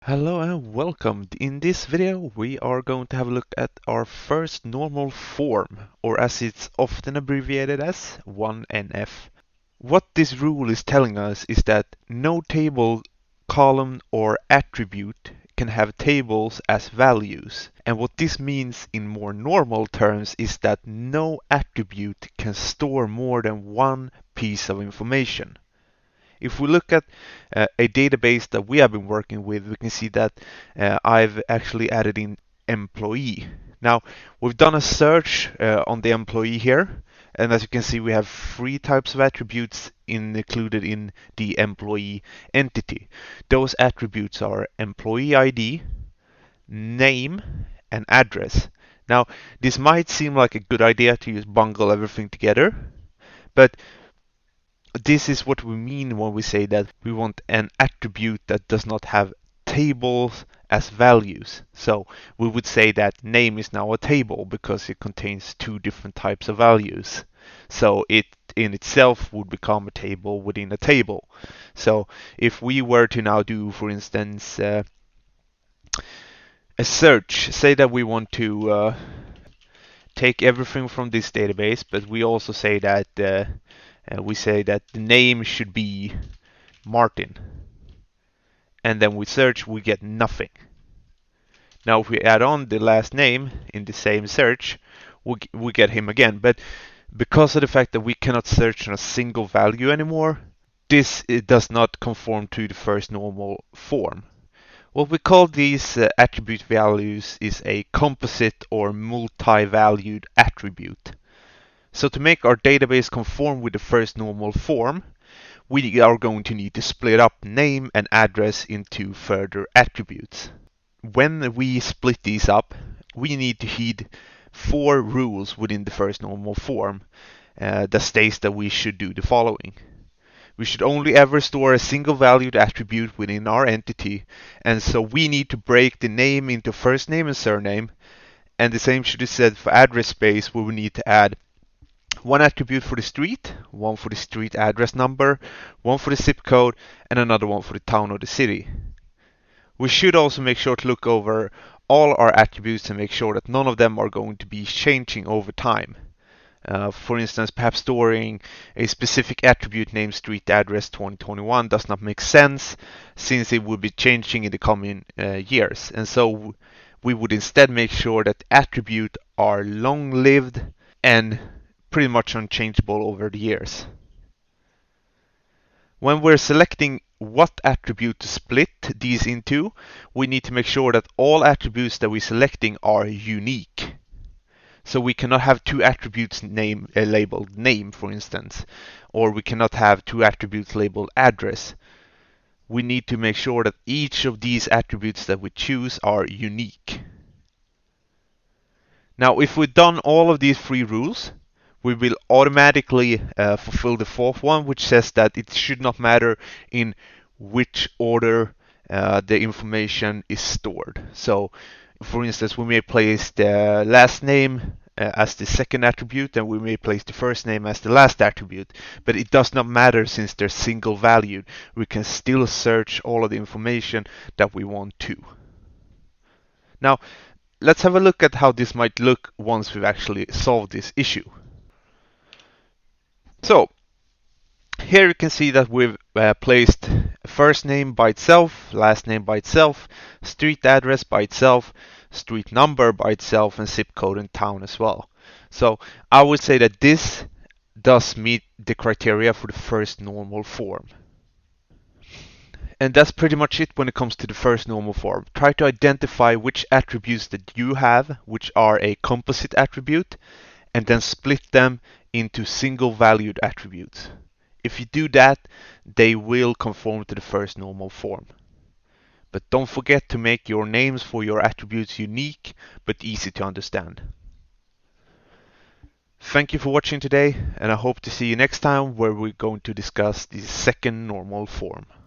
Hello and welcome. In this video we are going to have a look at our first normal form, or as it's often abbreviated as 1NF. What this rule is telling us is that no table, column or attribute can have tables as values. And what this means in more normal terms is that no attribute can store more than one piece of information. If we look at a database that we have been working with, we can see that I've actually added in employee. Now, we've done a search on the employee here, and as you can see, we have three types of attributes included in the employee entity. Those attributes are employee ID, name, and address. Now, this might seem like a good idea to just bundle everything together, but this is what we mean when we say that we want an attribute that does not have tables as values. So we would say that name is now a table because it contains two different types of values. So it in itself would become a table within a table. So if we were to now do, for instance, a search, say that we want to take everything from this database, but we also say that the name should be Martin, and then we search, we get nothing. Now if we add on the last name in the same search, we get him again. But because of the fact that we cannot search on a single value anymore, this it does not conform to the first normal form. What we call these attribute values is a composite or multi-valued attribute. So to make our database conform with the first normal form, we are going to need to split up name and address into further attributes. When we split these up, we need to heed four rules within the first normal form that states that we should do the following. We should only ever store a single valued attribute within our entity, and so we need to break the name into first name and surname, and the same should be said for address space, where we need to add one attribute for the street, one for the street address number, one for the zip code, and another one for the town or the city. We should also make sure to look over all our attributes and make sure that none of them are going to be changing over time. For instance, perhaps storing a specific attribute named street address 2021 does not make sense, since it will be changing in the coming years. And so we would instead make sure that attributes are long-lived and pretty much unchangeable over the years. When we're selecting what attribute to split these into, we need to make sure that all attributes that we're selecting are unique. So we cannot have two attributes labeled name, for instance, or we cannot have two attributes labeled address. We need to make sure that each of these attributes that we choose are unique. Now, if we've done all of these three rules, we will automatically fulfill the fourth one, which says that it should not matter in which order the information is stored. So, for instance, we may place the last name as the second attribute, and we may place the first name as the last attribute, but it does not matter since they're single valued. We can still search all of the information that we want to. Now, let's have a look at how this might look once we've actually solved this issue. So here you can see that we've placed first name by itself, last name by itself, street address by itself, street number by itself, and zip code and town as well. So I would say that this does meet the criteria for the first normal form. And that's pretty much it when it comes to the first normal form. Try to identify which attributes that you have, which are a composite attribute, and then split them into single valued attributes. If you do that, they will conform to the first normal form. But don't forget to make your names for your attributes unique but easy to understand. Thank you for watching today, and I hope to see you next time, where we're going to discuss the second normal form.